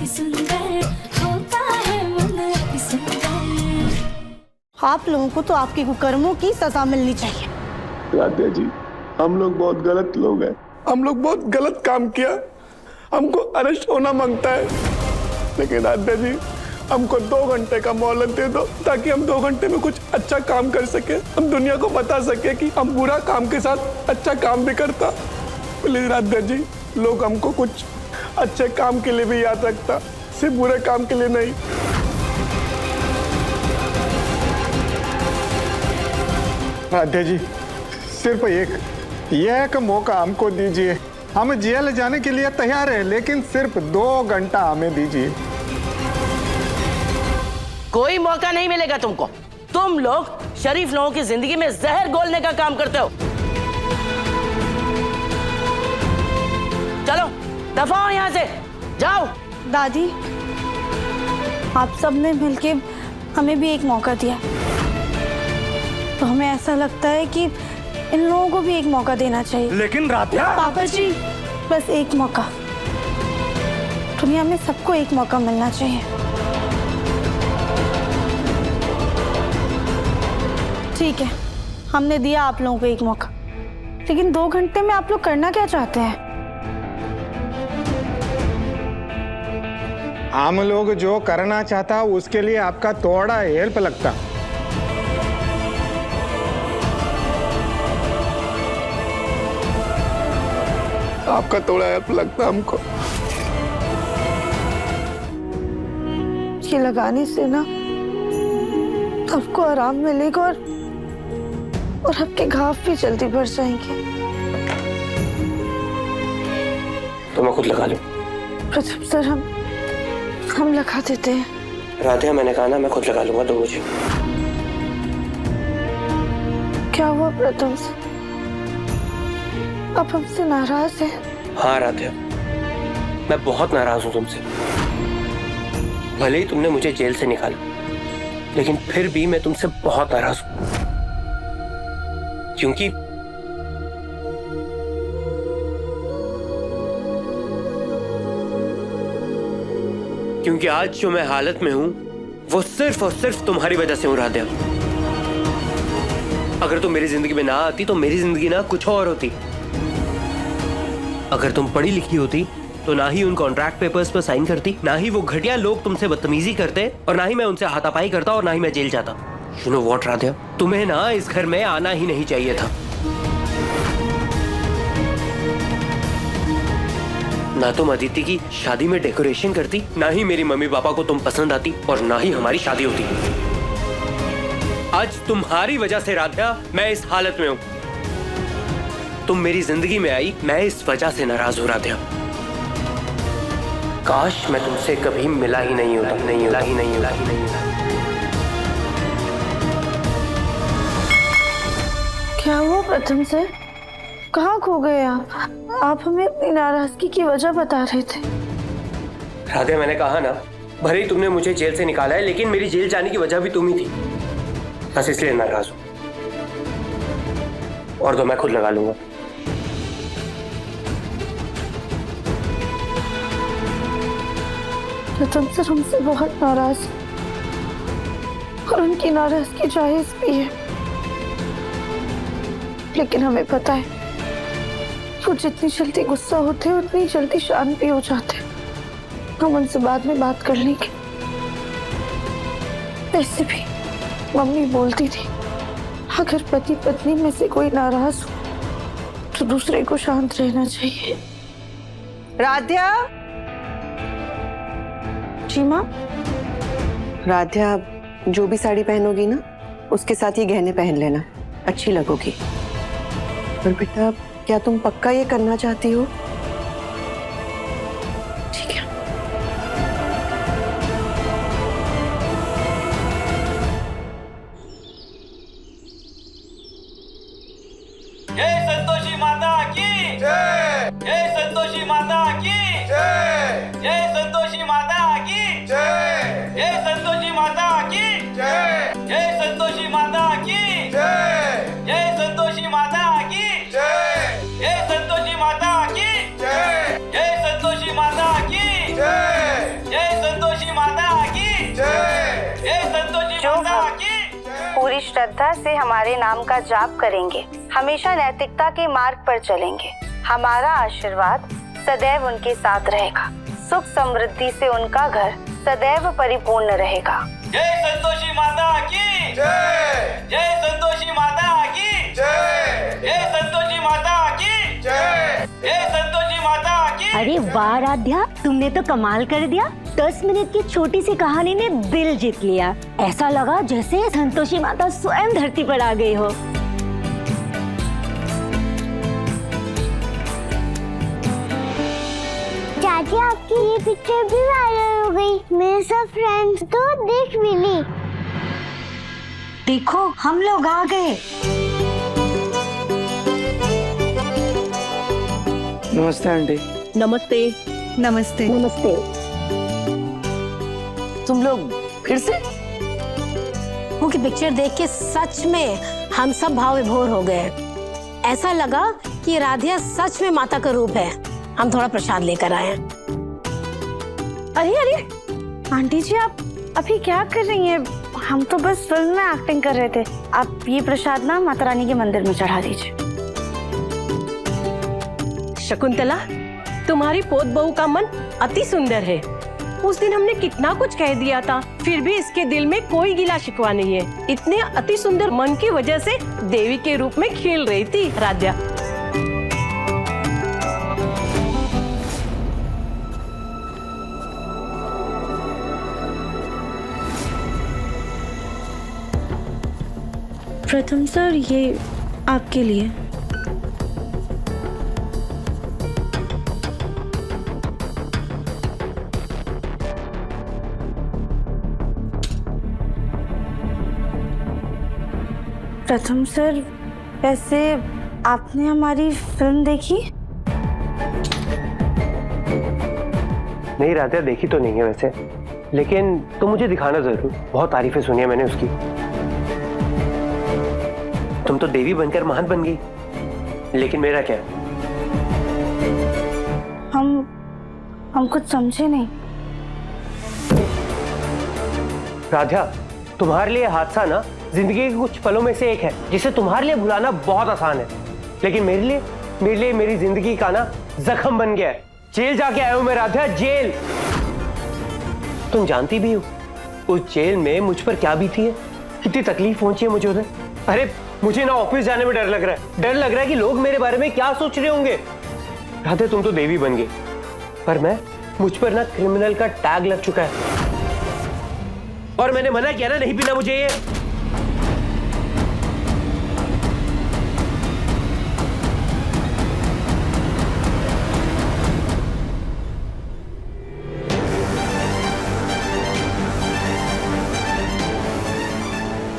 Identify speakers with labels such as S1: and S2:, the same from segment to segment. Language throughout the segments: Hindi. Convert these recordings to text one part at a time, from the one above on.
S1: अति सुंदर होता है मन अति सुंदर।
S2: आप लोगों को तो आपके कुकर्मों की सजा मिलनी चाहिए।
S3: राधे जी, हम लोग बहुत गलत लोग हैं, हम लोग बहुत गलत काम किया, हमको अरेस्ट होना मांगता है, लेकिन राधे जी हमको 2 घंटे का मोहलत दे दो ताकि हम 2 घंटे में कुछ अच्छा काम कर सके, हम दुनिया को बता सके कि हम बुरा काम के साथ अच्छा काम भी करता। प्लीज राधे जी, लोग हमको कुछ अच्छे काम के लिए भी याद रखता, सिर्फ बुरे काम के लिए नहीं।
S4: राधे जी, सिर्फ एक मौका हमको दीजिए, हम जेल जाने के लिए तैयार हैं, लेकिन सिर्फ 2 घंटा हमें दीजिए।
S5: कोई मौका नहीं मिलेगा तुमको। तुम लोग शरीफ लोगों की जिंदगी में जहर घोलने का काम करते हो। चलो दफा हो यहां से, जाओ।
S2: दादी, आप सबने मिलके हमें भी एक मौका दिया, तो हमें ऐसा लगता है कि इन लोगों को भी एक मौका देना चाहिए।
S4: लेकिन राधिया,
S2: पापा जी, बस एक मौका। दुनिया में सबको एक मौका मिलना चाहिए। ठीक है, हमने दिया आप लोगों को एक मौका, लेकिन 2 घंटे में आप लोग करना क्या चाहते हैं?
S4: हम लोग जो करना चाहता उसके लिए आपका थोड़ा हेल्प लगता।
S3: आपका थोड़ा हेल्प लगता हमको।
S2: ये लगाने से ना आपको आराम मिलेगा और आपके घाव भी जल्दी भर जाएंगे।
S6: तो मैं खुद लगा लूं?
S2: प्रथम सर, हम लगा देते हैं।
S6: राधिया, मैंने कहा ना मैं खुद लगा लूंगा, 2 बजे।
S2: क्या हुआ प्रथम सर, आप हमसे नाराज हैं?
S6: हाँ राधिया, मैं बहुत नाराज हूं तुमसे। भले ही तुमने मुझे जेल से निकाला, लेकिन फिर भी मैं तुमसे बहुत नाराज हूं, क्योंकि आज जो मैं हालत में हूं वो सिर्फ और सिर्फ तुम्हारी वजह से हूं राधिया। अगर तुम मेरी जिंदगी में ना आती तो मेरी जिंदगी ना कुछ और होती। अगर तुम पढ़ी लिखी होती तो ना ही उन कॉन्ट्रैक्ट पेपर्स पर साइन करती, ना ही वो घटिया लोग तुमसे बदतमीजी करते, और ना ही मैं उनसे हाथापाई करता, और ना ही मैं जेल जाता। यू नो व्हाट राधिया, तुम्हें ना इस घर में आना ही नहीं चाहिए था। ना तुम अदिति की शादी में डेकोरेशन करती, ना ही मेरी मम्मी पापा को तुम पसंद आती, और ना ही हमारी शादी होती। आज तुम्हारी वजह से राधिया मैं इस हालत में हूं। तुम मेरी जिंदगी में आई, मैं इस वजह से नाराज हूं राधिया। काश मैं तुमसे कभी मिला ही नहीं होता,
S2: क्या हुआ प्रथम सर, कहाँ खो गए आप हमें अपनी नाराजगी की वजह बता रहे थे।
S6: राधे, मैंने कहा ना, भले ही तुमने मुझे जेल से निकाला है, लेकिन मेरी जेल जाने की वजह भी तुम ही थी। बस इसलिए नाराज हूं, और तो मैं खुद लगा लूंगा।
S2: प्रथम सर हमसे बहुत नाराज, और उनकी नाराजगी जायज भी है, लेकिन हमें पता है वो जितनी जल्दी गुस्सा होते हैं उतनी जल्दी शांत भी हो जाते हैं। हम उनसे बाद में बात कर लेंगे। वैसे भी मम्मी बोलती थी, अगर पति पत्नी में से कोई नाराज हो तो दूसरे को शांत रहना चाहिए।
S7: राध्या,
S2: जी माँ।
S7: राध्या, जो भी साड़ी पहनोगी ना, उसके साथ ये गहने पहन लेना, अच्छी लगोगी। पर बेटा, क्या तुम पक्का ये करना चाहती हो?
S2: ठीक है।
S8: जय संतोषी माता की जय। जय संतोषी माता की जय। जय संतोषी माता की जय। जय संतोषी माता की जय। जय संतोषी माता की जय। जय संतोषी माता की जय। जय संतोषी माता की जय। जय संतोषी माता की जय। जय
S2: श्रद्धा से हमारे नाम का जाप करेंगे, हमेशा नैतिकता के मार्ग पर चलेंगे, हमारा आशीर्वाद सदैव उनके साथ रहेगा। सुख समृद्धि से उनका घर सदैव परिपूर्ण रहेगा।
S8: जय संतोषी माता की जय। जय संतोषी माता की जय। जय संतोषी माता की जय। जय संतोषी माता की।
S9: अरे वाह राध्या, तुमने तो कमाल कर दिया। 10 मिनट की छोटी सी कहानी ने दिल जीत लिया। ऐसा लगा जैसे संतोषी माता स्वयं धरती पर आ गई हो।
S10: चाची, आपकी ये पिक्चर भी वायरल हो गई। मेरे सब फ्रेंड्स तो देख भी ली।
S9: देखो हम लोग आ गए।
S3: नमस्ते आंटी।
S5: नमस्ते।
S2: नमस्ते।
S9: नमस्ते।
S5: तुम लोग फिर से?
S11: उनकी पिक्चर देख के सच में हम सब भाव विभोर हो गए। ऐसा लगा कि राधिया सच में माता का रूप है। हम थोड़ा प्रसाद लेकर आए हैं।
S2: अरे अरे आंटी जी, आप अभी क्या कर रही हैं? हम तो बस फिल्म में एक्टिंग कर रहे थे। आप ये प्रसाद ना माता रानी के मंदिर में चढ़ा दीजिए।
S11: शकुंतला, तुम्हारी पोत बहू का मन अति सुंदर है। उस दिन हमने कितना कुछ कह दिया था, फिर भी इसके दिल में कोई गिला शिकवा नहीं है। इतने अति सुंदर मन की वजह से देवी के रूप में खेल रही थी राध्या।
S2: प्रथम सर, ये आपके लिए। प्रथम सर, वैसे आपने हमारी फिल्म देखी?
S6: नहीं राधिया, देखी तो नहीं है वैसे, लेकिन तुम मुझे दिखाना जरूर। बहुत तारीफें सुनी है मैंने उसकी। तुम तो देवी बनकर महान बन गई, लेकिन मेरा क्या?
S2: हम कुछ समझे नहीं।
S6: राधिया, तुम्हारे लिए हादसा ना जिंदगी के कुछ पलों में से एक है, जिसे तुम्हारे लिए भुलाना बहुत आसान है, लेकिन मेरे लिए मेरी जिंदगी का ना जख्म बन गया है। जेल जाके आया हूं मैं राधिया, जेल। तुम जानती भी हो उस जेल में मुझ पर क्या बीती है, कितनी तकलीफ पहुंची है मुझे उधर। अरे मुझे ना ऑफिस जाने में डर लग रहा है कि लोग मेरे बारे में क्या सोच रहे होंगे। राधे, तुम तो देवी बन गई, पर मुझ पर ना क्रिमिनल का टैग लग चुका है। और मैंने मना किया ना, नहीं पीना मुझे ये।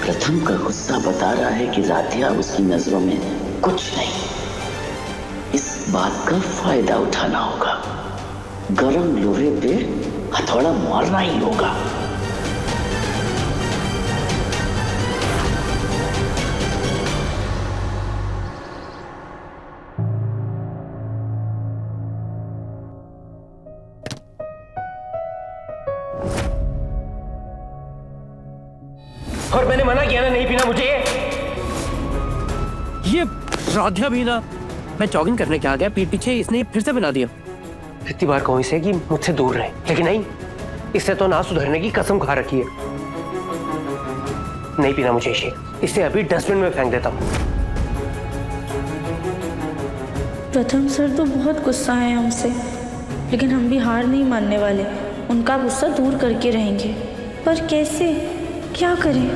S12: प्रथम का गुस्सा बता रहा है कि राधिया उसकी नजरों में कुछ नहीं। इस बात का फायदा उठाना होगा। गरम लोहे पे हथौड़ा मारना ही होगा।
S6: और मैंने मना किया ना, नहीं पीना मुझे ये। राधिया भी ना, मैं जॉगिंग करने के आ गया, पीठ पीछे इसने फिर से बना दिया। कितनी बार कहूं इसे कि मुझसे दूर रहे, लेकिन नहीं, इससे तो ना सुधरने की कसम खा रखी है। नहीं पीना मुझे इसे अभी डस्टबिन में फेंक देता हूं।
S2: प्रथम सर तो बहुत गुस्सा है हमसे, लेकिन हम भी हार नहीं मानने वाले। उनका गुस्सा दूर करके रहेंगे, पर कैसे, क्या करें?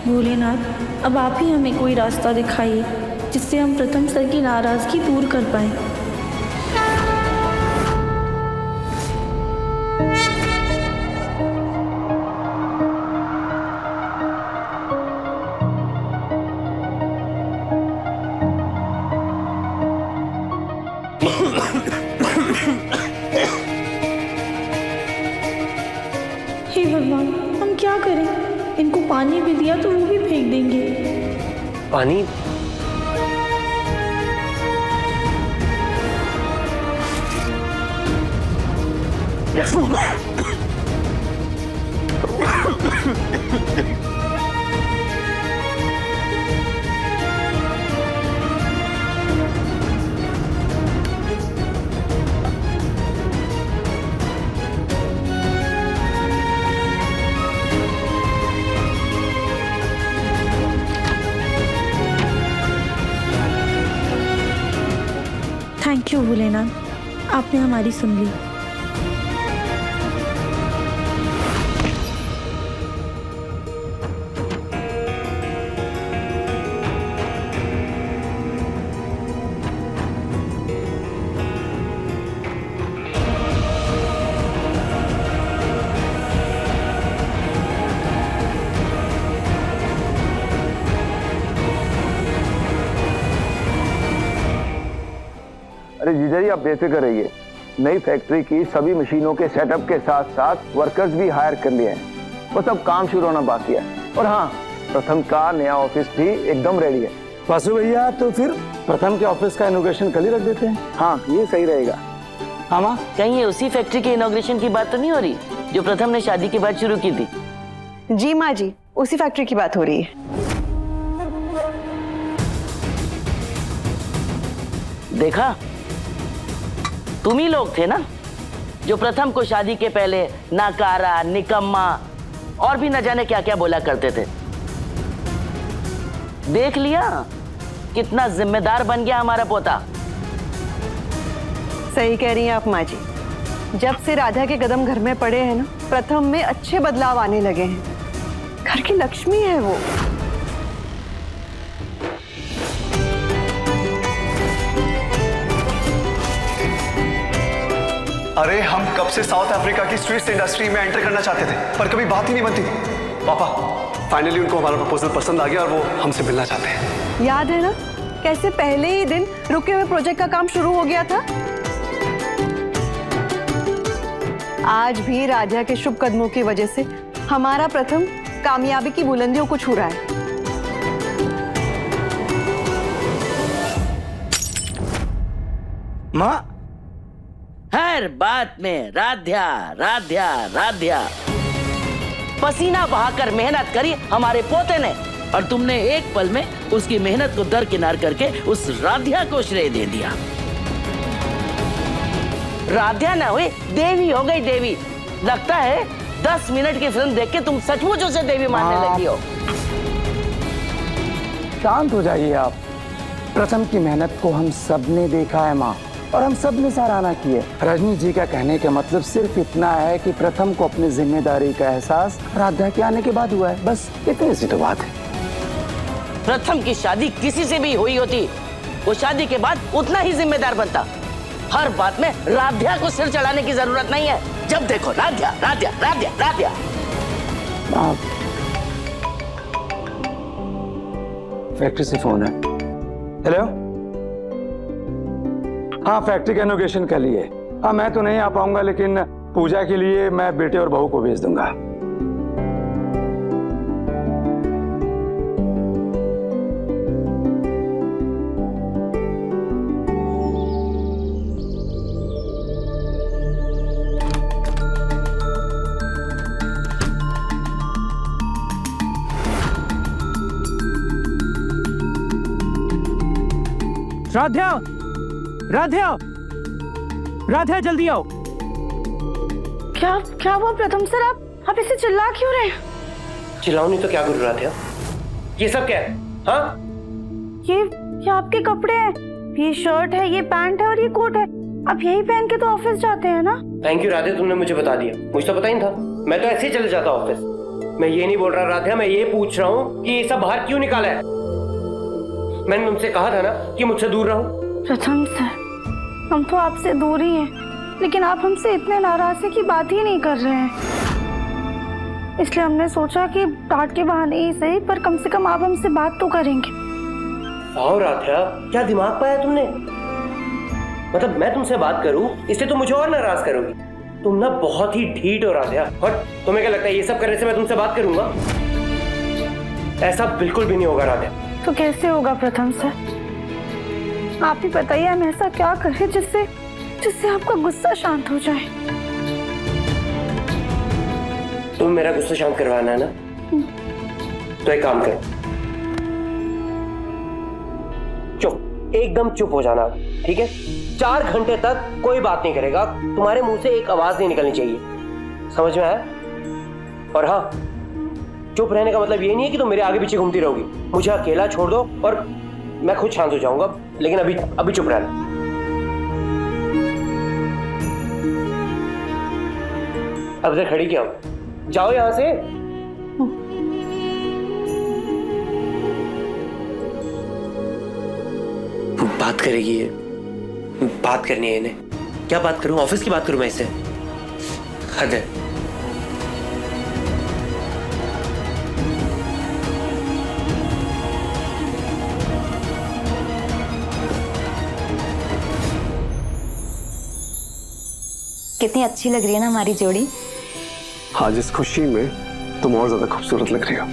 S2: भोलेनाथ, अब आप ही हमें कोई रास्ता दिखाइए जिससे हम प्रथम सर की नाराजगी दूर कर पाए। हे भगवान, हम क्या करें? इनको पानी भी दिया तो वो भी फेंक देंगे।
S6: पानी?
S1: थैंक यू भोलेनाथ, आपने हमारी सुन ली।
S3: अरे जीजा जी, आप बेफिक्र रहिए। नई फैक्ट्री की सभी मशीनों के सेटअप के साथ साथ वर्कर्स भी हायर कर लिए हैं। बस अब काम शुरू होना बाकी है। और हाँ, प्रथम का नया ऑफिस भी एकदम रेडी है।
S8: वासु भैया, तो फिर प्रथम के ऑफिस का इनॉग्रेशन कल ही रख देते हैं।
S3: हाँ, ये सही रहेगा।
S8: हाँ माँ,
S5: कहीं ये उसी फैक्ट्री के इनॉग्रेशन की बात तो नहीं हो रही जो प्रथम ने शादी के बाद शुरू की थी?
S7: जी माँ जी, उसी फैक्ट्री की बात हो रही है।
S5: देखा, तुम ही लोग थे ना जो प्रथम को शादी के पहले नाकारा, निकम्मा और भी न जाने क्या क्या बोला करते थे। देख लिया कितना जिम्मेदार बन गया हमारा पोता।
S7: सही कह रही हैं आप माँ जी। जब से राधा के कदम घर में पड़े हैं ना, प्रथम में अच्छे बदलाव आने लगे हैं। घर की लक्ष्मी है वो।
S13: अरे हम कब से साउथ अफ्रीका की स्वीट्स इंडस्ट्री में एंटर करना चाहते थे, पर कभी बात ही नहीं बनती थी। पापा, फाइनली उनको हमारा प्रपोजल पसंद आ गया और वो हमसे मिलना चाहते हैं।
S7: याद है ना कैसे पहले ही दिन रुके हुए प्रोजेक्ट का काम शुरू हो गया था। आज भी राधा के शुभ कदमों की वजह से हमारा प्रथम कामयाबी की बुलंदियों को छू रहा है।
S8: माँ,
S5: हर बात में राध्या राध्या राध्या। पसीना बहाकर मेहनत करी हमारे पोते ने, और तुमने एक पल में उसकी मेहनत को दरकिनार करके उस राध्या को श्रेय दे दिया। राध्या ना हुई, देवी हो गई देवी। लगता है 10 मिनट की फिल्म देख के तुम सचमुच उसे देवी मानने लगी हो।
S8: शांत हो जाइए आप। प्रथम की मेहनत को हम सब ने देखा है माँ, और हम सब ने सराहना की है। रजनी जी का कहने का मतलब सिर्फ इतना है कि प्रथम को अपनी जिम्मेदारी का एहसास राधा के आने के बाद हुआ है। बस इतनी सी तो बात है।
S5: प्रथम की शादी किसी से भी हुई होती, वो शादी के बाद उतना ही जिम्मेदार बनता। हर बात में राध्या को सिर चढ़ाने की जरूरत नहीं है। जब देखो राध्या राध्या राध्या राध्या।
S8: फैक्ट्री से फोन है। हेलो, हाँ, फैक्ट्री का इनॉग्रेशन के लिए। हाँ, मैं तो नहीं आ पाऊंगा, लेकिन पूजा के लिए मैं बेटे और बहू को भेज दूंगा।
S14: राध्या, राध्या, राध्या, जल्दी आओ।
S2: क्या हुआ प्रथम सर? आप इसे चिल्ला क्यों रहे हैं?
S6: चिल्लाओ नहीं तो क्या करूँ राध्या? ये सब क्या है? हाँ?
S2: ये आपके कपड़े हैं। ये शर्ट है, ये पैंट है और ये कोट है। आप यही पहन के तो ऑफिस जाते हैं ना?
S6: थैंक यू राध्या, तुमने मुझे बता दिया। मुझे तो पता ही नहीं था। मैं तो ऐसे ही चले जाता ऑफिस। मैं ये नहीं बोल रहा राध्या, मैं ये पूछ रहा हूँ कि ये सब बाहर क्यों निकाला है? मैंने तुमसे कहा था ना कि मुझसे दूर रहो।
S2: प्रथम सर, हम तो आपसे दूर ही हैं, लेकिन आप हमसे इतने नाराज हैं कि बात ही नहीं कर रहे हैं। इसलिए हमने सोचा कि डांट के बहाने ही सही, पर कम से कम आप हमसे बात तो करेंगे।
S6: और राध्या, क्या दिमाग पाया तुमने? मतलब मैं तुमसे बात करूं इसलिए तुम मुझे और नाराज करोगी? तुम ना बहुत ही ढीठ हो राध्या। और तुम्हें क्या लगता है ये सब करने से मैं तुमसे बात करूंगा? ऐसा बिल्कुल भी नहीं होगा राध्या।
S2: तो कैसे होगा प्रथम सर? आप ही बताइए, हम ऐसा क्या करें जिससे आपका गुस्सा शांत हो जाए?
S6: तुम मेरा गुस्सा शांत करवाना है ना, तो एक काम करो, चुप, एकदम चुप हो जाना, ठीक है? 4 घंटे तक कोई बात नहीं करेगा, तुम्हारे मुंह से एक आवाज नहीं निकलनी चाहिए, समझ में आया? और हाँ, चुप रहने का मतलब ये नहीं है कि तुम मेरे आगे पीछे घूमती रहोगी, मुझे अकेला छोड़ दो और मैं खुद शांत हो जाऊंगा, लेकिन अभी चुप रहना। अब से खड़ी क्या हो, जाओ यहां से। बात करेगी ये, बात करनी है इन्हें। क्या बात करूं, ऑफिस की बात करूं मैं इससे? हद है।
S9: कितनी अच्छी लग रही है ना हमारी जोड़ी।
S13: आज इस खुशी में तुम और ज्यादा खूबसूरत लग रही हो।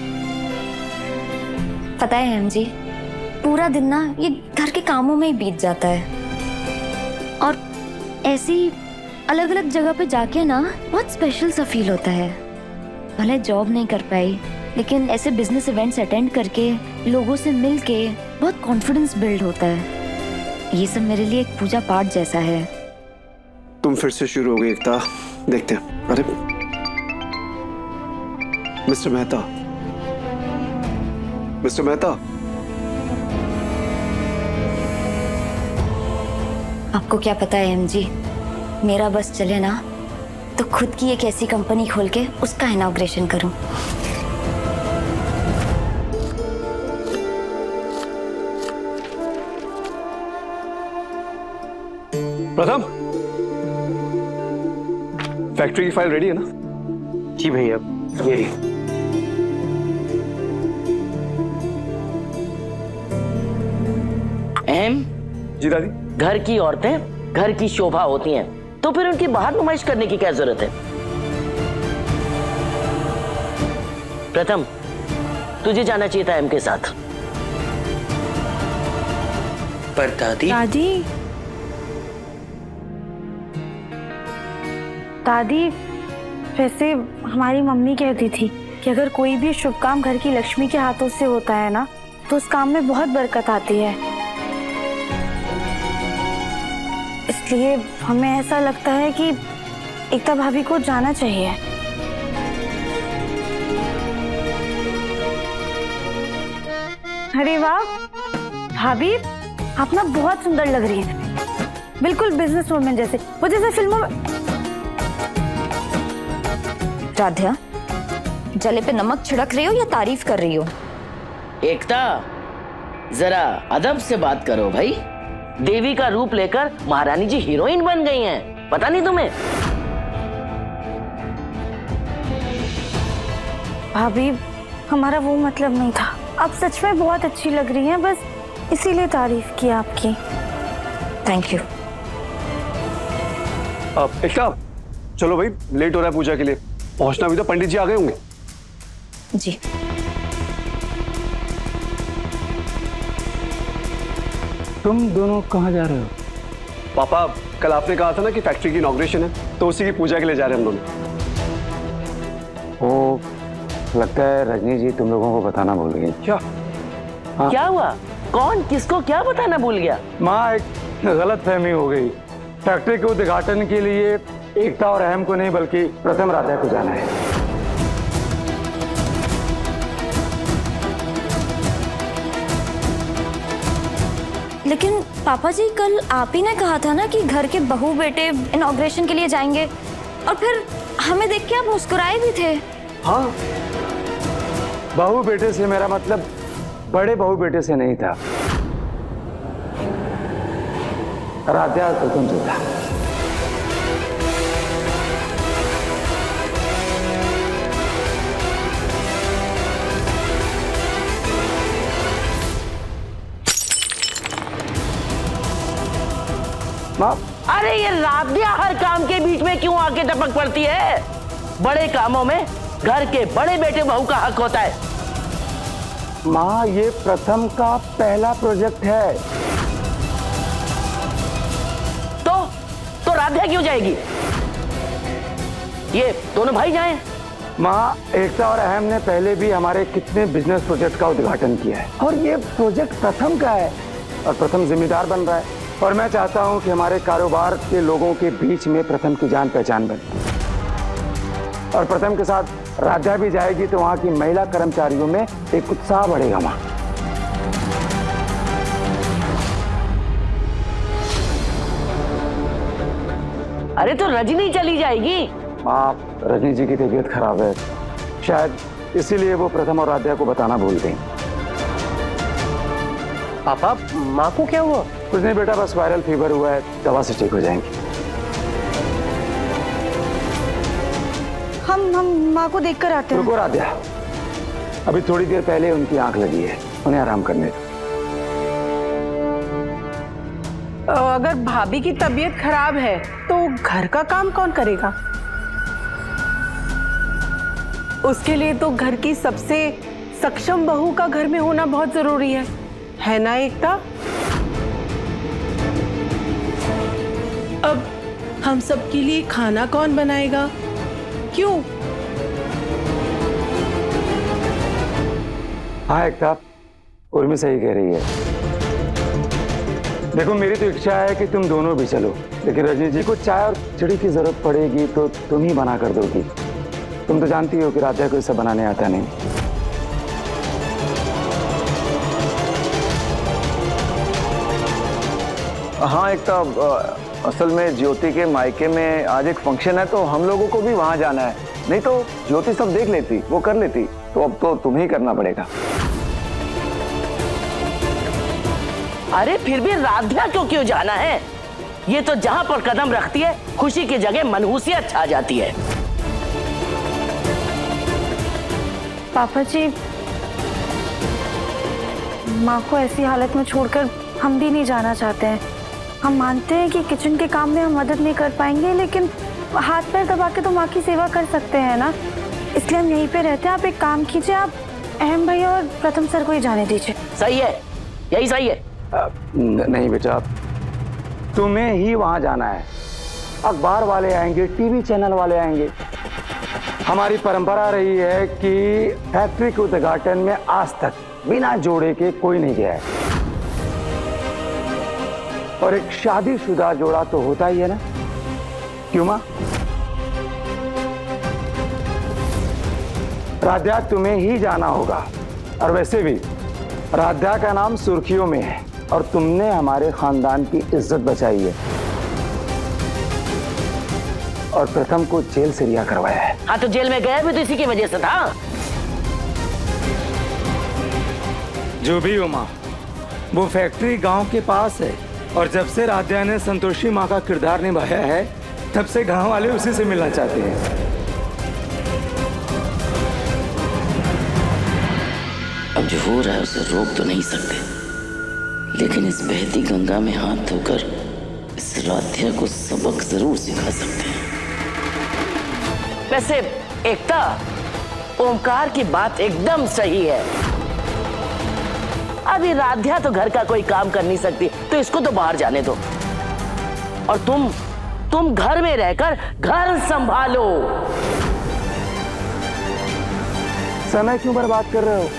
S9: पता है एम जी, पूरा दिन ना ये घर के कामों में ही बीत जाता है, और ऐसी अलग अलग जगह पे जाके ना बहुत स्पेशल सा फील होता है। भले जॉब नहीं कर पाई, लेकिन ऐसे बिजनेस इवेंट्स अटेंड करके, लोगों से मिल के बहुत कॉन्फिडेंस बिल्ड होता है। ये सब मेरे लिए एक पूजा पाठ जैसा है।
S13: तुम फिर से शुरू हो गई एकता, देखते हैं। अरे मिस्टर मेहता, मिस्टर मेहता,
S9: आपको क्या पता है एम जी, मेरा बस चले ना तो खुद की एक ऐसी कंपनी खोल के उसका इनॉग्रेशन करूं।
S13: प्रथम, फैक्ट्री की फाइल रेडी है ना?
S6: जी भैया, ये रही।
S13: जी दादी।
S5: घर की औरतें घर की शोभा होती हैं, तो फिर उनकी बाहर नुमाइश करने की क्या जरूरत है? प्रथम, तुझे जाना चाहिए था एम के साथ।
S6: पर दादी।
S1: दादी, वैसे हमारी मम्मी कहती थी कि अगर कोई भी शुभ काम घर की लक्ष्मी के हाथों से होता है ना, तो उस काम में बहुत बरकत आती है। इसलिए हमें ऐसा लगता है कि एकता भाभी को जाना चाहिए। अरे वाह भाभी, आप ना बहुत सुंदर लग रही हैं, बिल्कुल बिजनेस वुमन जैसे, वो जैसे फिल्मों में।
S9: राध्या, जले पे नमक छिड़क रही हो या तारीफ कर रही हो?
S5: एकता, जरा अदब से बात करो भाई। देवी का रूप लेकर महारानी जी हीरोइन बन गई हैं, पता नहीं तुम्हें?
S1: भाभी, हमारा वो मतलब नहीं था। आप सच में बहुत अच्छी लग रही हैं, बस इसीलिए तारीफ की आपकी।
S9: Thank you.
S13: एकता, चलो भाई, लेट हो रहा है पूजा के लिए, पहुंचना भी तो, पंडित जी आ गए होंगे।
S9: जी।
S14: तुम दोनों कहाँ जा रहे हो?
S13: पापा, कल आपने कहा था ना कि फैक्ट्री की इनॉग्रेशन है, तो उसी की पूजा के लिए जा रहे हैं हम दोनों।
S14: वो लगता है रजनी जी तुम लोगों को बताना भूल गई।
S13: क्या?
S14: हाँ।
S5: क्या हुआ? कौन किसको क्या बताना भूल गया?
S14: माँ, एक गलतफहमी हो गई। फैक्ट्री के उद्घाटन के लिए एकता और अहम को नहीं, बल्कि प्रथम राधा को जाना है।
S9: लेकिन पापा जी, कल आप ही ने कहा था ना कि घर के बहू बेटे इनॉग्रेशन के लिए जाएंगे, और फिर हमें देख के आप मुस्कुराए भी थे।
S14: हाँ, बहू बेटे से मेरा मतलब बड़े बहू बेटे से नहीं था। राधा स्वतंत्र था।
S5: अरे ये राधिया हर काम के बीच में क्यों आके टपक पड़ती है? बड़े कामों में घर के बड़े बेटे बहू का हक होता है।
S14: माँ, ये प्रथम का पहला प्रोजेक्ट है।
S5: तो राधिया क्यों जाएगी? ये दोनों भाई जाएं,
S14: माँ, एकता और अहम ने पहले भी हमारे कितने बिजनेस प्रोजेक्ट का उद्घाटन किया है और ये प्रोजेक्ट प्रथम का है और प्रथम जिम्मेदार बन रहा है। और मैं चाहता हूँ कि हमारे कारोबार के लोगों के बीच में प्रथम की जान पहचान बने। और प्रथम के साथ राध्या भी जाएगी तो वहाँ की महिला कर्मचारियों में एक उत्साह बढ़ेगा। माँ,
S5: अरे तो रजनी चली जाएगी।
S14: माँ, रजनी जी की तबीयत खराब है, शायद इसीलिए वो प्रथम और राध्या को बताना भूल गई।
S6: पापा, माँ को क्या हुआ?
S14: कुछ नहीं बेटा, बस वायरल फीवर हुआ है, दवा से ठीक हो जाएंगे।
S1: हम माँ को देखकर आते हैं।
S14: रुको राध्या, अभी थोड़ी देर पहले उनकी आंख लगी है, उन्हें आराम करने दो।
S11: अगर भाभी की तबीयत खराब है तो घर का काम कौन करेगा? उसके लिए तो घर की सबसे सक्षम बहू का घर में होना बहुत जरूरी है ना एकता? अब हम सबके लिए खाना कौन बनाएगा? क्यों?
S14: हाँ एकता, उर्मी सही कह रही है। देखो, मेरी तो इच्छा है कि तुम दोनों भी चलो, लेकिन रजनी जी को चाय और खिचड़ी की जरूरत पड़ेगी तो तुम ही बना कर दोगी। तुम तो जानती हो कि राध्या को ये सब बनाने आता नहीं।
S15: हाँ एकता, असल में ज्योति के मायके में आज एक फंक्शन है तो हम लोगों को भी वहां जाना है। नहीं तो ज्योति सब देख लेती, वो कर लेती, तो अब तो तुम्हें ही करना पड़ेगा।
S5: अरे फिर भी राध्या क्यों जाना है? ये तो जहां पर कदम रखती है खुशी की जगह मनहूसियत छा जाती है।
S1: पापा जी, माँ को ऐसी हालत में छोड़कर हम भी नहीं जाना चाहते हैं। हम मानते हैं कि किचन के काम में हम मदद नहीं कर पाएंगे, लेकिन हाथ पैर दबा के तो माँ की सेवा कर सकते हैं ना, इसलिए हम यहीं पे रहते हैं। आप एक काम कीजिए, आप अहम भैया और प्रथम सर को ही जाने दीजिए।
S5: सही है, यही सही है।
S14: नहीं बेटा, तुम्हें ही वहां जाना है। अखबार वाले आएंगे, टीवी चैनल वाले आएंगे। हमारी परंपरा रही है कि फैक्ट्री के उद्घाटन में आज तक बिना जोड़े के कोई नहीं गया है, और एक शादीशुदा जोड़ा तो होता ही है ना, क्यों मां? राध्या, तुम्हें ही जाना होगा। और वैसे भी राध्या का नाम सुर्खियों में है और तुमने हमारे खानदान की इज्जत बचाई है और प्रथम को जेल से रिहा करवाया है।
S5: हाँ, तो जेल में गया भी तो इसी की वजह से था।
S14: जो भी हो माँ, वो फैक्ट्री गांव के पास है और जब से राध्या ने संतोषी माँ का किरदार निभाया है तब से गांव वाले उसी से मिलना चाहते हैं।
S12: अब जो हो रहा है उसे रोक तो नहीं सकते, लेकिन इस बहती गंगा में हाथ धोकर इस राध्या को सबक जरूर सिखा सकते हैं।
S5: वैसे एकता, ओमकार की बात एकदम सही है। अभी राध्या तो घर का कोई काम कर नहीं सकती, तो इसको तो बाहर जाने दो और तुम घर में रहकर घर संभालो।
S14: समय क्यों बर्बाद कर रहे हो?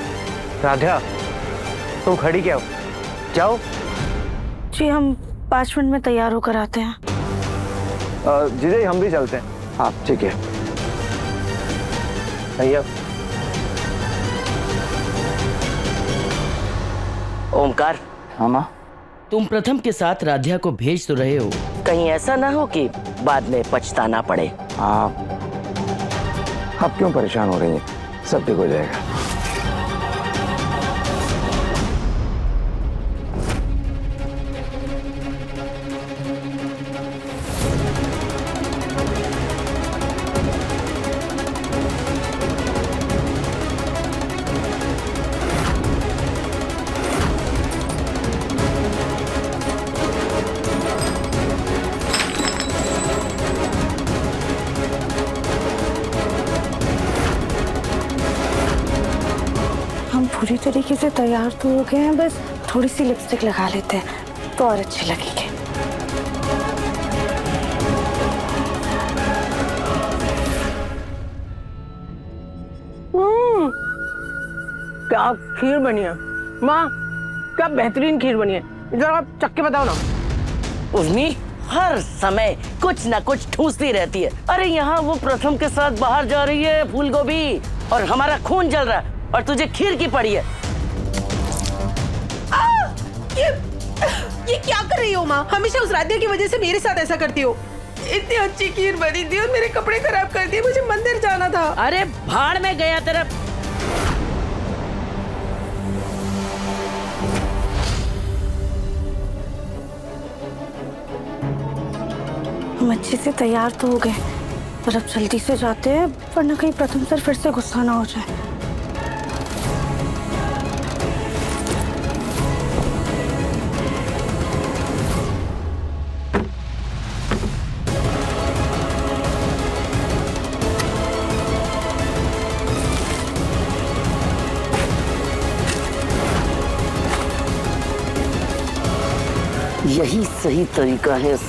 S6: राध्या, तुम खड़ी क्या हो? जाओ।
S1: जी, हम 5 मिनट में तैयार होकर आते हैं।
S15: जीजा जी, हम भी चलते हैं।
S14: हाँ ठीक है
S6: भैया।
S5: ओमकार।
S14: हाँ माँ?
S5: तुम प्रथम के साथ राध्या को भेज तो रहे हो, कहीं ऐसा ना हो कि बाद में पछताना पड़े।
S14: आप क्यों परेशान हो रही हैं? सब ठीक हो जाएगा।
S1: पूरी तरीके से तैयार तो हो गए हैं, बस थोड़ी सी लिपस्टिक लगा लेते हैं तो और अच्छे लगेंगे।
S11: क्या खीर बनी है माँ, क्या बेहतरीन खीर बनी है, जरा चख के बताओ ना।
S5: उर्मी हर समय कुछ ना कुछ ठूसती रहती है। अरे यहाँ वो प्रथम के साथ बाहर जा रही है फूल गोभी, और हमारा खून जल रहा है, और तुझे खीर की पड़ी है।
S11: ये क्या कर रही हो माँ? हमेशा उस राध्या की वजह से मेरे साथ ऐसा करती हो। इतनी अच्छी खीर बनी थी और मेरे कपड़े खराब कर दिए, मुझे मंदिर जाना था।
S5: अरे भाड़ में गया तेरा।
S1: हम अच्छे से तैयार तो हो गए, पर अब जल्दी से जाते हैं, वरना कहीं प्रथम सर फिर से गुस्सा ना हो जाए।
S5: यही सही तरीका है इस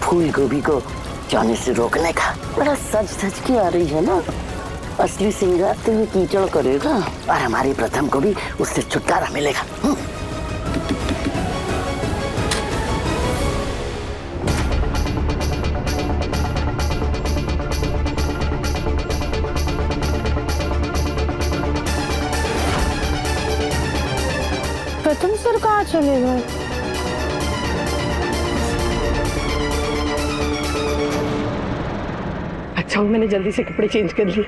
S5: फूल गोभी को जाने से रोकने का। बड़ा सज सज के आ रही है ना, असली सिंगार तो ये कीचड़ करेगा, और हमारी प्रथम को भी उससे छुटकारा मिलेगा।
S1: प्रथम सर कहाँ चले गए?
S11: अच्छा हो मैंने जल्दी से कपड़े चेंज कर लिए,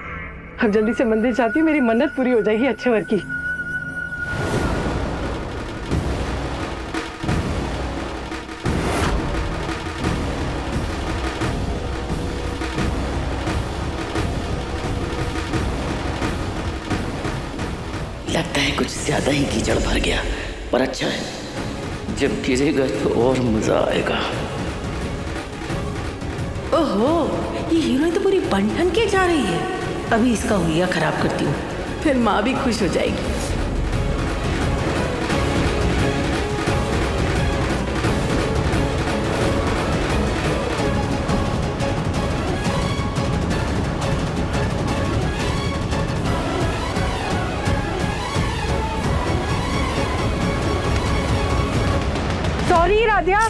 S11: अब जल्दी से मंदिर जाती हूँ, मेरी मन्नत पूरी हो जाएगी अच्छे वर की।
S5: लगता है कुछ ज्यादा ही कीचड़ भर गया, पर अच्छा है, जब गिरेगा तो और मजा आएगा।
S11: ओहो, ये हीरोइन तो पूरी बंठन के जा रही है। अभी इसका हुलिया खराब करती हूँ, फिर माँ भी खुश हो जाएगी। सॉरी राधिया।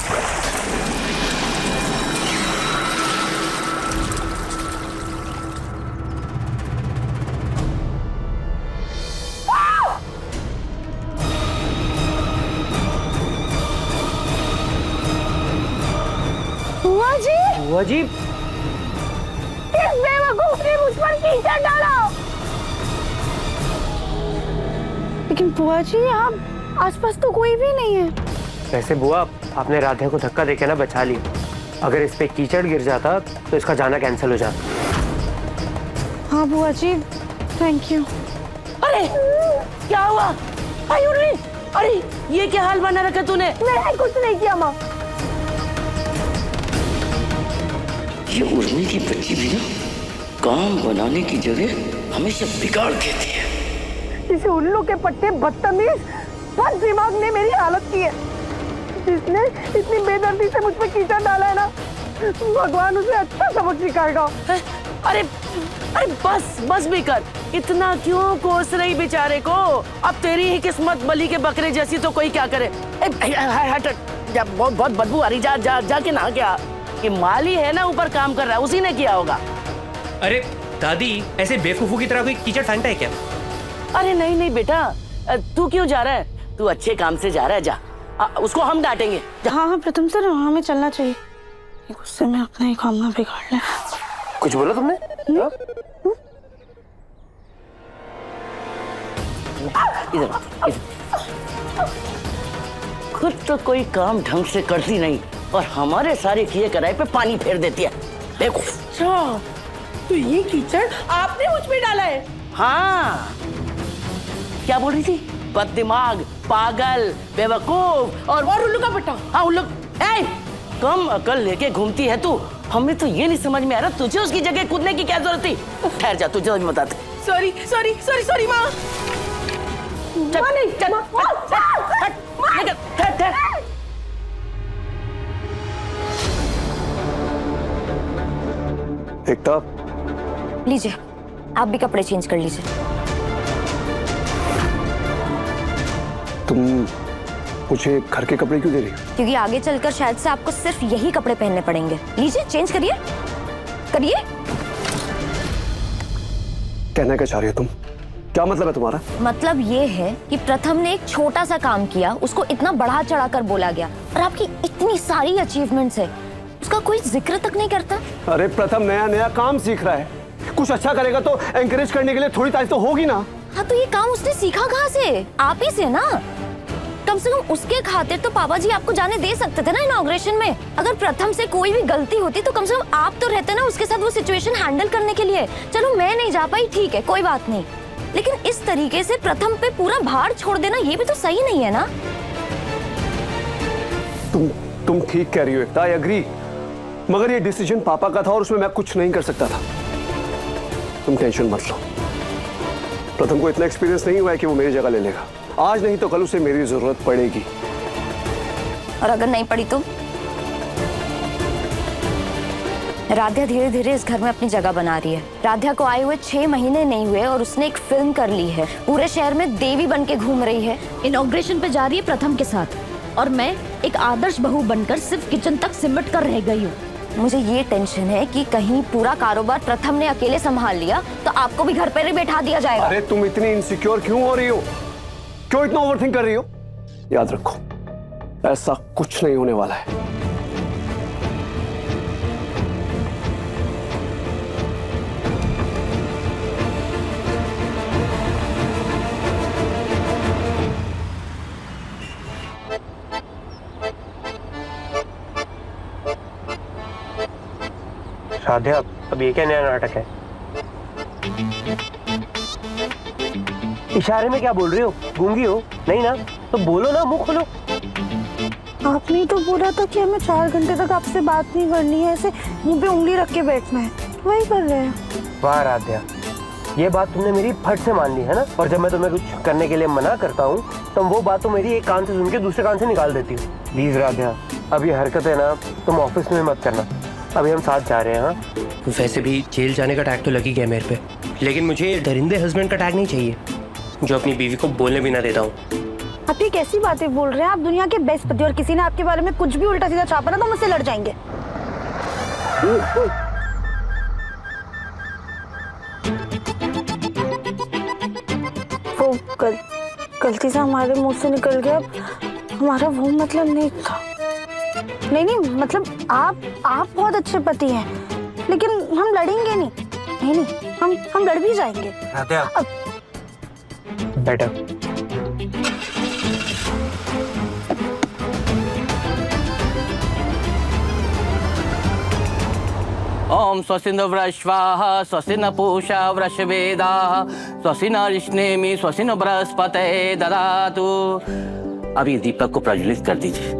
S6: बुआ जी,
S10: किस बेवकूफ ने मुझ पर कीचड़ डाला?
S1: लेकिन बुआ जी यहाँ आसपास तो कोई भी नहीं है।
S6: वैसे बुआ आपने राधा को धक्का देके ना बचा लिया, अगर इस पे कीचड़ गिर जाता तो इसका जाना कैंसिल हो जाता।
S1: हाँ बुआ जी, थैंक यू।
S5: अरे क्या हुआ? अरे ये क्या हाल बना रखा तूने?
S10: मैंने कुछ नहीं किया माँ।
S5: ये उर्मी की बच्ची भी ना काम बनाने की जगह हमेशा बिगाड़ देती है।
S11: इस उल्लू के पट्टे बदतमीज बद दिमाग ने मेरी हालत की है। जिसने इतनी बेदर्दी से मुझ पे कीचड़ डाला है ना, भगवान उसे अच्छा सबक सिखाएगा।
S5: अरे बस भी कर, इतना क्यों कोस रही बेचारे को? अब तेरी ही किस्मत बलि के बकरे जैसी, तो कोई क्या करे। हट, बहुत बदबू आ रही, जाके नहा क्या। कि माली है ना ऊपर काम कर रहा है, उसी ने किया होगा।
S6: अरे दादी, ऐसे बेवकूफों की तरह कोई कीचड़ फेंकता है क्या?
S5: अरे नहीं बेटा, तू क्यों जा रहा है? तू अच्छे काम से जा रहा है, जा। उसको हम डांटेंगे।
S1: हाँ प्रथम सर, हमें चलना चाहिए, गुस्से में अपना ही काम ना बिगाड़ ले।
S6: कुछ बोला तुमने?
S5: इधर खुद तो कोई काम ढंग से करती नहीं, और हमारे सारे किए कराए पे पानी फेर देती है। देखो।
S11: अच्छा, तो ये कीचड़ आपने मुझ पे डाला है?
S5: हाँ, क्या बोल रही थी? बददिमाग, पागल, बेवकूफ और
S11: उल्लू का पट्टा।
S5: हाँ उल्लू। कम अकल लेके घूमती है तू। हमें तो ये नहीं समझ में आ रहा तुझे उसकी जगह कूदने की क्या जरूरत थी। ठहर जा, तुझे भी बताते।
S11: सॉरी माँ।
S15: एकता,
S9: लीजिए, आप भी कपड़े चेंज कर लीजिए।
S13: तुम मुझे घर के कपड़े क्यों दे रही हो?
S9: क्योंकि आगे चलकर शायद से आपको सिर्फ यही कपड़े पहनने पड़ेंगे। लीजिए, चेंज करिए करिए।
S13: कहना क्या चाह रही हो तुम? क्या मतलब है तुम्हारा?
S9: मतलब ये है कि प्रथम ने एक छोटा सा काम किया, उसको इतना बढ़ा चढ़ा कर बोला गया, और आपकी इतनी सारी अचीवमेंट्स है, उसका कोई जिक्र तक नहीं करता।
S13: अरे प्रथम नया नया काम सीख रहा है, कुछ अच्छा करेगा तो एनकरेज करने के लिए थोड़ी तारीफ तो होगी ना।
S9: हाँ, तो ये काम उसने सीखा कहाँ से? आप ही से ना। कम से कम उसके खातिर तो पापा जी आपको जाने दे सकते थे ना इनॉग्रेशन में। अगर प्रथम से कोई भी गलती होती तो कम से कम आप तो रहते ना उसके साथ वो सिचुएशन हैंडल करने के लिए। चलो मैं नहीं जा पाई, ठीक है, कोई बात नहीं, लेकिन इस तरीके से प्रथम पे पूरा भार छोड़ देना ये भी तो सही नहीं है ना।
S13: तुम ठीक कह रही हो एकता, आई एग्री, मगर ये डिसीजन पापा का था और उसमें मैं कुछ नहीं कर सकता था। तुम टेंशन मत लो, प्रथम को इतना एक्सपीरियंस नहीं हुआ है कि वो मेरी जगह ले लेगा। आज नहीं तो कल उसे मेरी जरूरत पड़ेगी।
S9: और अगर नहीं पड़ी तो? राध्या धीरे धीरे इस घर में अपनी जगह बना रही है। राध्या को आए हुए 6 महीने नहीं हुए और उसने एक फिल्म कर ली है, पूरे शहर में देवी बन के घूम रही है, इनॉग्रेशन पे जा रही है प्रथम के साथ, और मैं एक आदर्श बहू बनकर सिर्फ किचन तक सिमट कर रह गई हूँ। मुझे ये टेंशन है कि कहीं पूरा कारोबार प्रथम ने अकेले संभाल लिया तो आपको भी घर पर ही बैठा दिया जाएगा।
S13: अरे तुम इतनी इनसिक्योर क्यों हो रही हो? क्यों इतना ओवरथिंक कर रही हो? याद रखो, ऐसा कुछ नहीं होने वाला है।
S6: राध्या, अब ये क्या नया नाटक है? इशारे में क्या बोल रही हो? गूंगी हो? नहीं ना, तो बोलो ना, मुंह खोलो।
S1: आपने तो बोला था कि हमें 4 घंटे तक आपसे बात नहीं करनी है, ऐसे मुंह पे उंगली रख के बैठना है, वही कर रहे हैं।
S6: वाह राध्या, ये बात तुमने मेरी फट से मान ली है ना। और जब मैं तुम्हें कुछ करने के लिए मना करता हूँ तो वो बात तो मेरी एक कान से सुन के दूसरे कान से निकाल देती हूँ। प्लीज राध्या, अब ये हरकतें ना तुम ऑफिस में मत करना। अभी हम साथ जा रहे हैं। हाँ, वैसे भी जेल जाने का टैग तो लग ही गया मेरे पे, लेकिन मुझे दरिंदे हस्बैंड का टैग नहीं चाहिए जो अपनी बीवी को बोलने भी ना देता हूँ।
S1: आप ये कैसी बातें बोल रहे हैं? आप दुनिया के बेस्ट पति, और किसी ने आपके बारे में कुछ भी उल्टा सीधा छापा ना तो मुझसे लड़ जाएंगे। वो गलती से हमारे मुंह से निकल गया, हमारा वो मतलब नहीं था। नहीं, मतलब आप बहुत अच्छे पति हैं, लेकिन हम लड़ेंगे नहीं, हम लड़ भी जाएंगे।
S6: बेटा,
S5: ओम स्वस्ति न वृश्वाः स्वस्ति न पूषा वृषवेदाः स्वस्ति न रिष्णेमि स्वस्ति न बृहस्पतये ददातु। अब ये दीपक को प्रज्वलित कर दीजिए।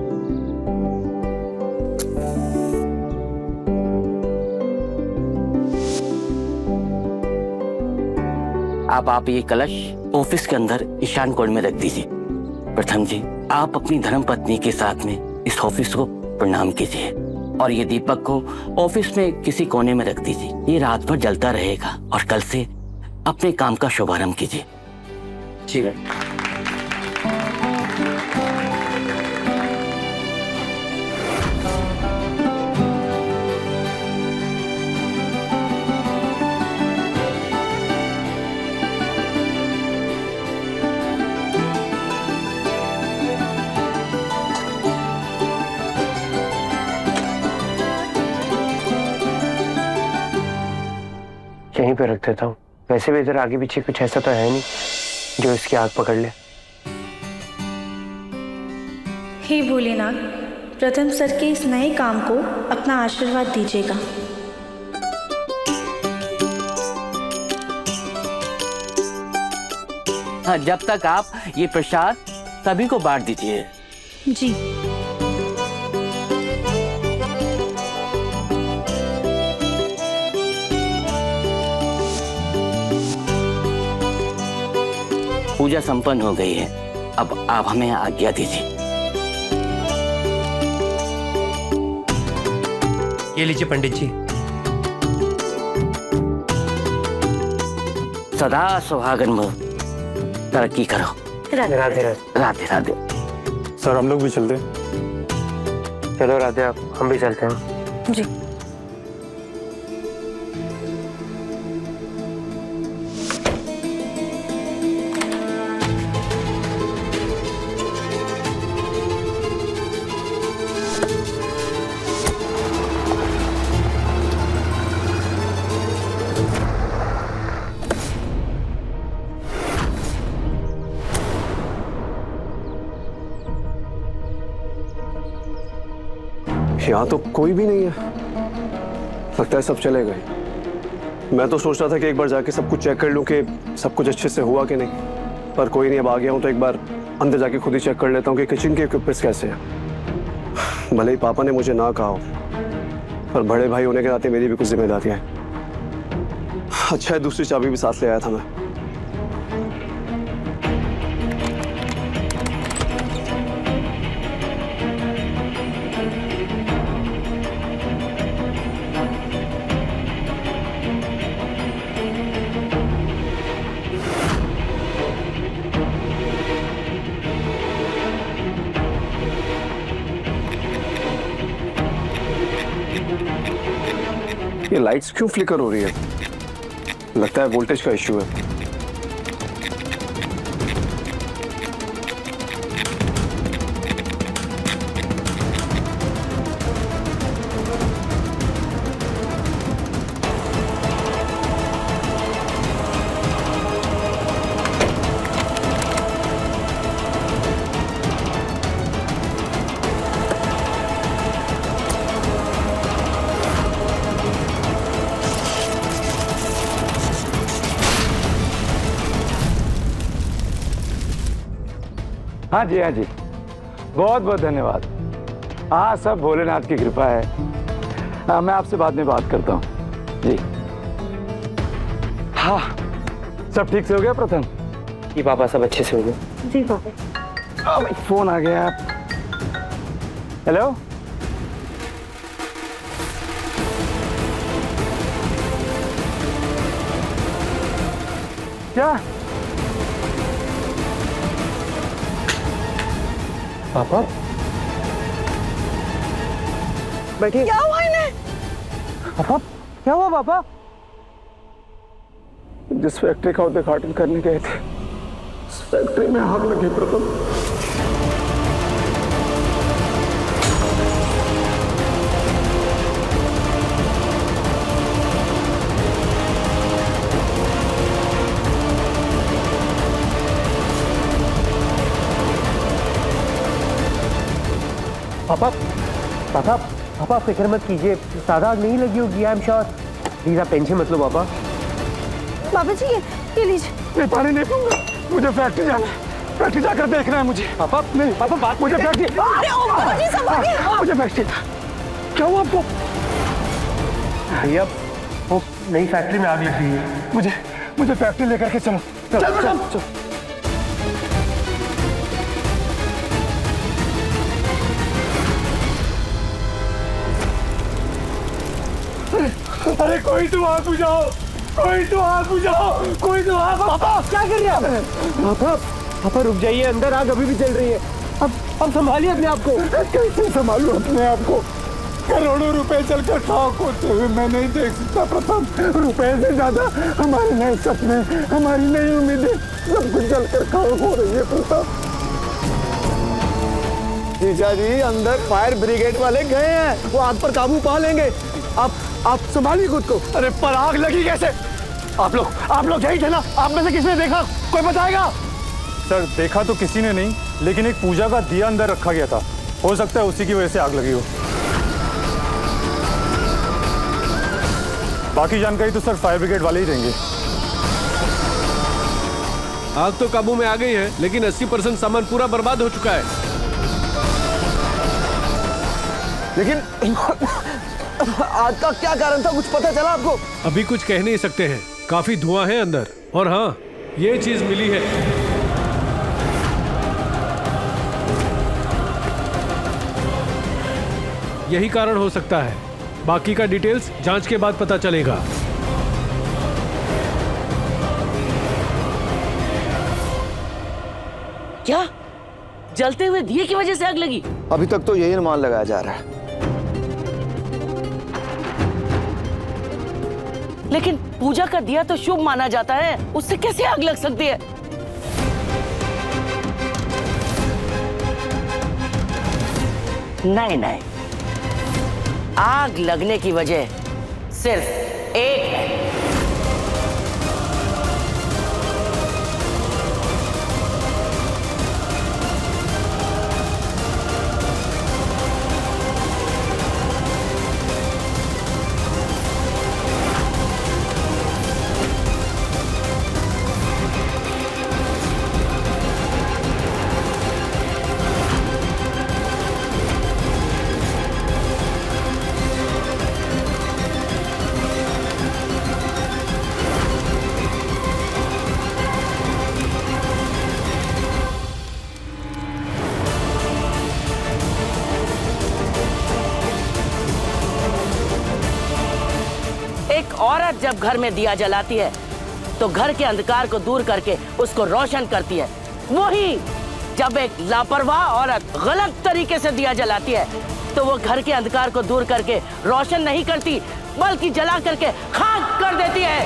S5: अब आप ये कलश ऑफिस के अंदर ईशान कोण में रख दीजिए। प्रथम जी, आप अपनी धर्म पत्नी के साथ में इस ऑफिस को प्रणाम कीजिए और ये दीपक को ऑफिस में किसी कोने में रख दीजिए। ये रात भर जलता रहेगा और कल से अपने काम का शुभारंभ कीजिए।
S6: ठीक है। यहीं पे रख देता हूँ। वैसे भी इधर आगे पीछे कुछ ऐसा तो है नहीं जो इसकी आग पकड़ ले।
S1: हे भोलेनाथ, प्रथम सर के इस नए काम को अपना आशीर्वाद दीजिएगा।
S5: हाँ, जब तक आप ये प्रसाद सभी को बांट दीजिए।
S1: जी।
S5: पूजा संपन्न हो गई है, अब आप हमें आज्ञा दीजिए।
S6: ये लीजिए पंडित जी।
S5: सदा सुहागन भव, तरक्की करो।
S6: राधे राधे।
S5: राधे राधे।
S4: सर हम लोग भी चलते।
S6: चलो राधे, हम भी चलते हैं।
S1: जी।
S13: यहाँ तो कोई भी नहीं है, लगता है सब चले गए। मैं तो सोच रहा था कि एक बार जाके सब कुछ चेक कर लूं कि सब कुछ अच्छे से हुआ कि नहीं, पर कोई नहीं। अब आ गया हूं तो एक बार अंदर जाके खुद ही चेक कर लेता हूं कि किचन के इक्विपमेंट्स कैसे हैं। भले ही पापा ने मुझे ना कहा हो, पर बड़े भाई होने के नाते मेरी भी कुछ जिम्मेदारियां हैं। अच्छा है दूसरी चाबी भी साथ ले आया था मैं। ये लाइट्स क्यों फ्लिकर हो रही है? लगता है वोल्टेज का इश्यू है।
S14: हाँ जी, हाँ जी, बहुत बहुत धन्यवाद। हाँ, सब भोलेनाथ की कृपा है। हाँ, मैं आपसे बाद में बात करता हूँ जी। हाँ, सब ठीक से हो गया प्रथम?
S6: जी पापा, सब अच्छे से हो गए।
S1: जी पापा।
S14: अब फोन आ गया। हेलो, क्या
S6: पापा बैठिए।
S7: क्या हुआ इन्हें?
S14: पापा, क्या हुआ पापा? जिस फैक्ट्री का उद्घाटन करने गए थे, उस फैक्ट्री में आग लगी प्रथम।
S6: पापा पापा पापा फिक्र मत कीजिए, सादा आग नहीं लगी होगी। I am sure. प्लीज आप टेंशन मत लो पापा।
S1: बाबा जी ये लीजिए।
S14: मैं पानी नहीं पीऊंगा, मुझे फैक्ट्री जाना है। फैक्ट्री जाकर देखना है मुझे।
S6: पापा नहीं पापा, बात
S14: मुझे फैक्ट्री, मुझे फैक्ट्री। क्या हुआ आपको?
S6: भैया वो नई फैक्ट्री में आग लग गई है।
S14: मुझे फैक्ट्री लेकर के चलो। चल। अरे कोई तो आग बुझाओ, कोई तो आग बुझाओ, कोई तो आग। पापा क्या कर रहे हैं?
S6: पापा पापा रुक जाइए, अंदर आग अभी भी जल रही है। अब संभालिए अपने आप को।
S14: कैसे संभालूं अपने आप को? करोड़ों रुपए चलकर खाक होते हुए मैं नहीं देख सकता प्रथम। रुपए से ज्यादा हमारे नए सपने, हमारी नई उम्मीदें सब कुछ जलकर खाक हो रही है प्रथम।
S13: जीजा जी, अंदर फायर ब्रिगेड वाले गए हैं, वो आग पर काबू पा लेंगे। आप संभालिए खुद को।
S14: अरे पर आग लगी कैसे? आप लोग यही थे ना? आप में से किसने देखा? कोई बताएगा?
S4: सर देखा तो किसी ने नहीं, लेकिन एक पूजा का दिया अंदर रखा गया था, हो सकता है उसी की वजह से आग लगी हो। बाकी जानकारी तो सर फायर ब्रिगेड वाले ही देंगे।
S16: आग तो काबू में आ गई है, लेकिन 80% सामान पूरा बर्बाद हो चुका है।
S13: लेकिन आग का क्या कारण था, कुछ पता चला आपको?
S16: अभी कुछ कह नहीं सकते हैं, काफी धुआं है अंदर। और हाँ, ये चीज मिली है। यही कारण हो सकता है, बाकी का डिटेल्स जांच के बाद पता चलेगा।
S5: क्या जलते हुए दिए की वजह से आग लगी?
S15: अभी तक तो यही अनुमान लगाया जा रहा है।
S5: लेकिन पूजा का दिया तो शुभ माना जाता है, उससे कैसे आग लग सकती है? नहीं नहीं, आग लगने की वजह सिर्फ एक है। एक औरत जब घर में दिया जलाती है तो घर के अंधकार को दूर करके उसको रोशन करती है। वही जब एक लापरवाह औरत गलत तरीके से दिया जलाती है तो वो घर के अंधकार को दूर करके रोशन नहीं करती बल्कि जला करके खाक कर देती है।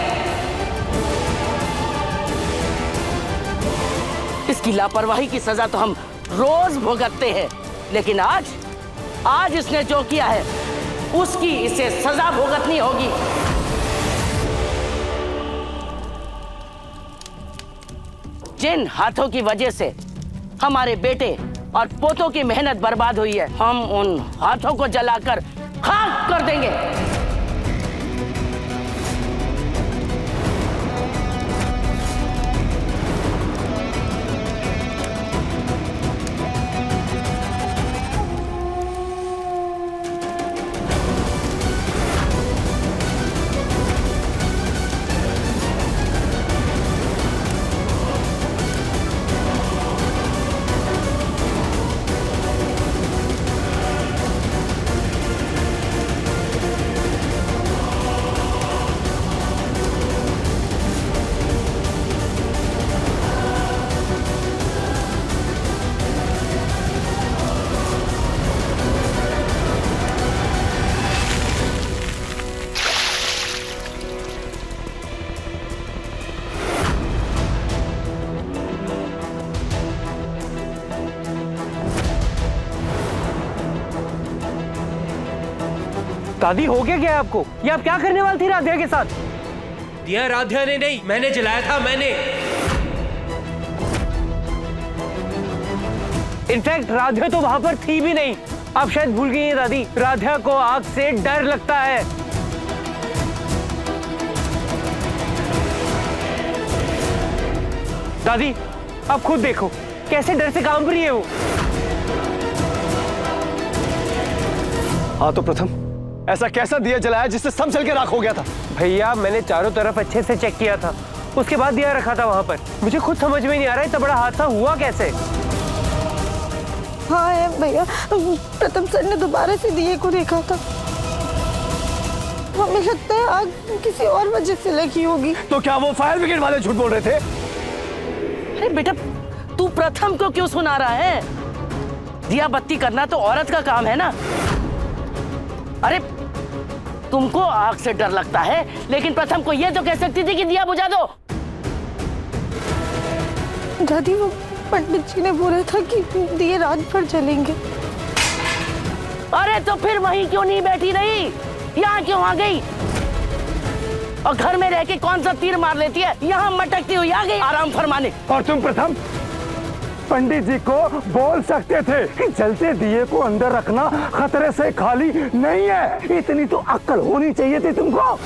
S5: इसकी लापरवाही की सजा तो हम रोज भुगतते हैं, लेकिन आज इसने जो किया है उसकी इसे सजा भुगतनी होगी। जिन हाथों की वजह से हमारे बेटे और पोतों की मेहनत बर्बाद हुई है, हम उन हाथों को जलाकर खाक कर देंगे।
S6: दादी हो गया क्या आपको? ये आप क्या करने वाली थी राध्या के साथ? दिया राध्या ने नहीं, मैंने जलाया था, मैंने। इनफैक्ट राध्या तो वहां पर थी भी नहीं। आप शायद भूल गई हैं दादी, राध्या को आग से डर लगता है। दादी आप खुद देखो कैसे डर से कांप रही है वो।
S13: हाँ तो प्रथम, ऐसा कैसा दिया जलाया जिससे सब जल के राख हो गया था?
S6: भैया मैंने चारों तरफ अच्छे से चेक किया था, उसके बाद दिया रखा था वहां पर। मुझे खुद समझ में नहीं आ रहा है इतना बड़ा हादसा हुआ कैसे।
S1: हाँ है भैया, प्रथम सर ने दोबारा से दिए को देखा था। हमें लगता है आग किसी और वजह से लगी होगी।
S13: तो क्या वो फायर ब्रिगेड वाले झूठ बोल रहे थे?
S5: अरे बेटा, तू प्रथम को क्यों सुना रहा है? दिया बत्ती करना तो औरत का काम है ना। अरे तुमको आग से डर लगता है, लेकिन प्रथम को यह तो कह सकती थी कि दिया बुझा दो।
S1: दादी वो पंडित जी ने बोला था कि दिए रात भर जलेंगे।
S5: अरे तो फिर वहीं क्यों नहीं बैठी रही, यहाँ क्यों आ गई? और घर में रह के कौन सा तीर मार लेती है, यहाँ मटकती हुई आ गई आराम फरमाने।
S14: और तुम प्रथम पंडित जी को बोल सकते थे कि जलते दिए को अंदर रखना खतरे से खाली नहीं है। इतनी तो अक्ल होनी चाहिए थी तुमको।